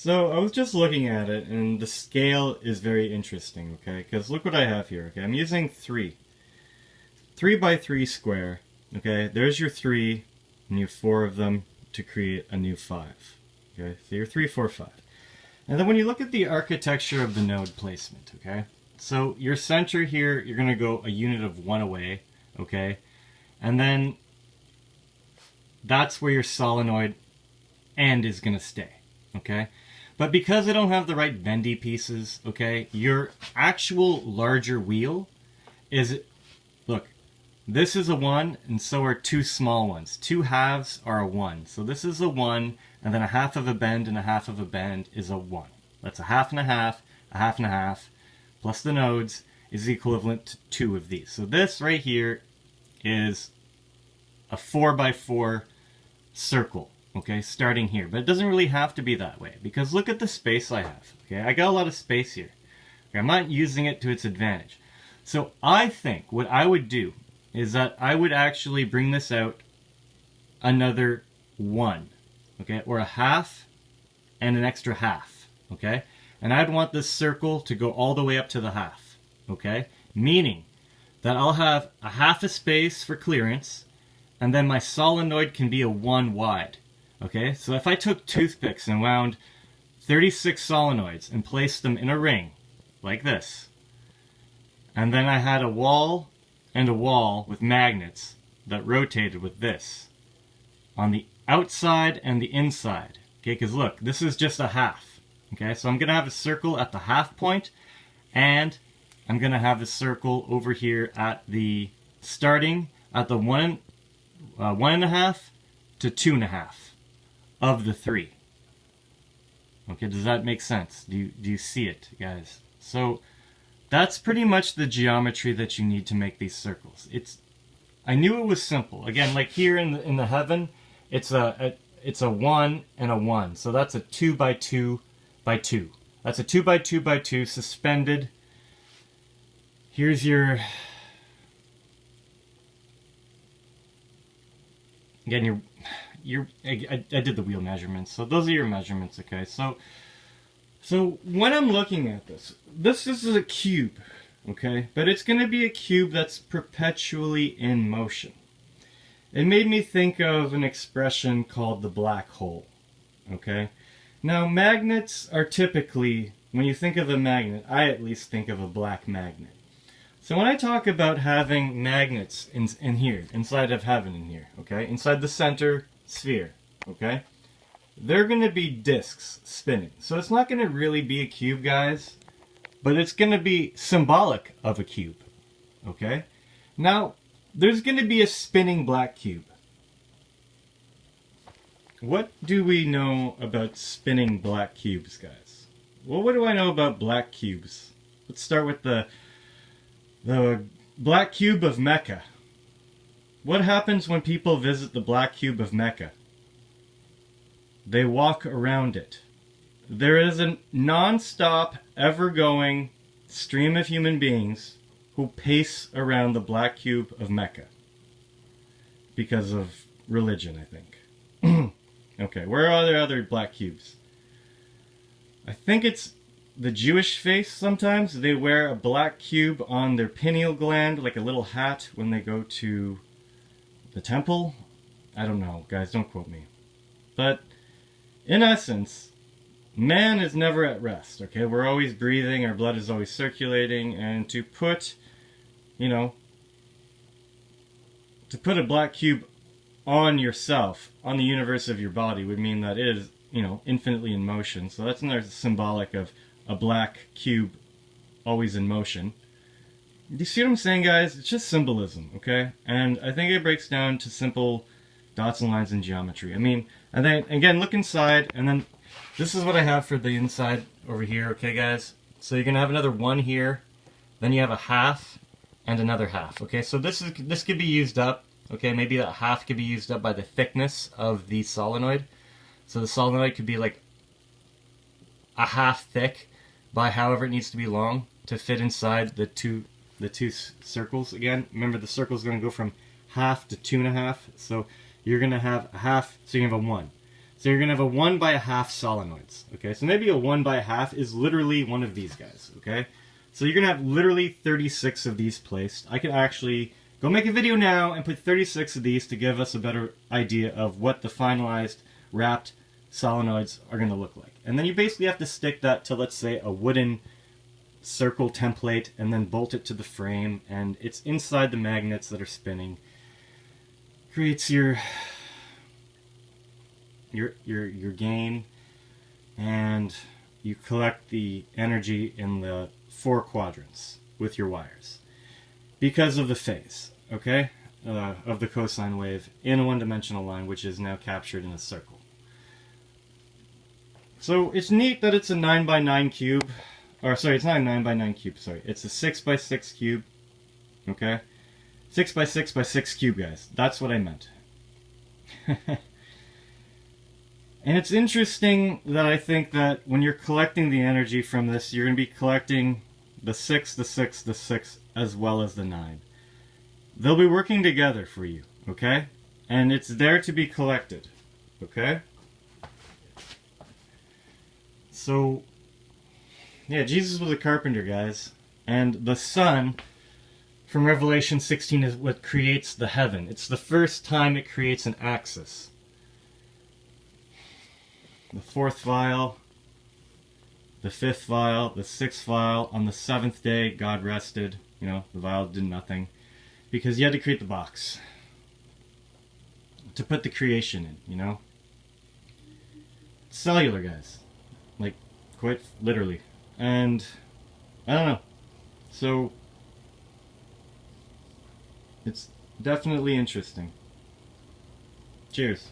So I was just looking at it, and the scale is very interesting, okay? Because look what I have here, okay? I'm using 3 by 3 square, okay? There's your 3, and you have 4 of them to create a new 5, okay? So you're 3, 4, 5. And then when you look at the architecture of the node placement, okay? So your center here, you're going to go a unit of 1 away, okay? And then that's where your solenoid end is going to stay, okay? But because I don't have the right bendy pieces, okay, your actual larger wheel is, look, this is a 1, and so are 2 small ones. 2 halves are a 1. So this is a 1, and then a half of a bend and a half of a bend is a 1. That's a half and a half, plus the nodes is equivalent to 2 of these. So this right here is a 4 by 4 circle, okay, starting here. But it doesn't really have to be that way, because look at the space I have, okay? I got a lot of space here. Okay, I'm not using it to its advantage. So I think what I would do is that I would actually bring this out another 1, okay, or a half and an extra half, okay? And I'd want this circle to go all the way up to the half, okay? Meaning that I'll have a half a space for clearance, and then my solenoid can be a 1 wide, okay? So if I took toothpicks and wound 36 solenoids and placed them in a ring, like this, and then I had a wall and a wall with magnets that rotated with this on the outside and the inside, okay? Because look, this is just a half, okay? So I'm going to have a circle at the half point, and I'm going to have a circle over here at the starting at the 1.5 to 2.5 of the 3. Okay, does that make sense? Do you see it, guys? So that's pretty much the geometry that you need to make these circles. I knew it was simple. Again, like here in the heaven, it's a 1 and a 1. So that's a 2 by 2 by 2. That's a 2 by 2 by 2 suspended. Here's your, again, I did the wheel measurements, so those are your measurements, okay? So when I'm looking at this is a cube, okay? But it's going to be a cube that's perpetually in motion. It made me think of an expression called the black hole, okay? Now, magnets are typically, when you think of a magnet, I at least think of a black magnet. So when I talk about having magnets in here, inside of heaven in here, okay, inside the center sphere, okay, they're going to be disks spinning. So it's not going to really be a cube, guys, but it's going to be symbolic of a cube, okay? Now, there's going to be a spinning black cube. What do we know about spinning black cubes, guys? Well, what do I know about black cubes? Let's start with the black cube of Mecca. What happens when people visit the black cube of Mecca? They walk around it. There is a non-stop, ever-going stream of human beings who pace around the black cube of Mecca because of religion, I think. Okay, where are there other black cubes? I think it's the Jewish face sometimes. They wear a black cube on their pineal gland, like a little hat when they go to the temple. I don't know, guys, don't quote me. But in essence, man is never at rest, okay? We're always breathing, our blood is always circulating, and to put, to put a black cube on yourself, on the universe of your body, would mean that it is, infinitely in motion. So that's another symbolic of a black cube always in motion. Do you see what I'm saying, guys? It's just symbolism, okay? And I think it breaks down to simple dots and lines in geometry. I mean, and then, again, look inside, and then this is what I have for the inside over here, okay, guys? So you're going to have another 1 here, then you have a half, and another half, okay? So this could be used up, okay? Maybe that half could be used up by the thickness of the solenoid. So the solenoid could be like a half thick by however it needs to be long to fit inside the two circles. Again, remember the circle is going to go from half to 2.5. So you're going to have a half, so you have a 1. So you're going to have a 1 by a half solenoids. Okay, so maybe a 1 by a half is literally one of these guys. Okay, so you're going to have literally 36 of these placed. I could actually go make a video now and put 36 of these to give us a better idea of what the finalized wrapped solenoids are going to look like. And then you basically have to stick that to, let's say, a wooden circle template and then bolt it to the frame, and it's inside the magnets that are spinning. Creates your gain, and you collect the energy in the 4 quadrants with your wires because of the phase, okay, of the cosine wave in a one-dimensional line, which is now captured in a circle. So it's neat that it's a 9 by 9 cube, or sorry, it's not a 9 by 9 cube, sorry, it's a 6 by 6 cube, okay? 6 by 6 by 6 cube, guys. That's what I meant. And it's interesting that I think that when you're collecting the energy from this, you're going to be collecting the 6, the 6, the 6, as well as the 9. They'll be working together for you, okay? And it's there to be collected, okay? So, yeah, Jesus was a carpenter, guys. And the sun, from Revelation 16, is what creates the heaven. It's the first time it creates an axis. The 4th vial, the 5th vial, the 6th vial. On the 7th day, God rested. You know, the vial did nothing. Because you had to create the box. To put the creation in, you know? Cellular, guys. Like, quite literally. And, I don't know. So, it's definitely interesting. Cheers.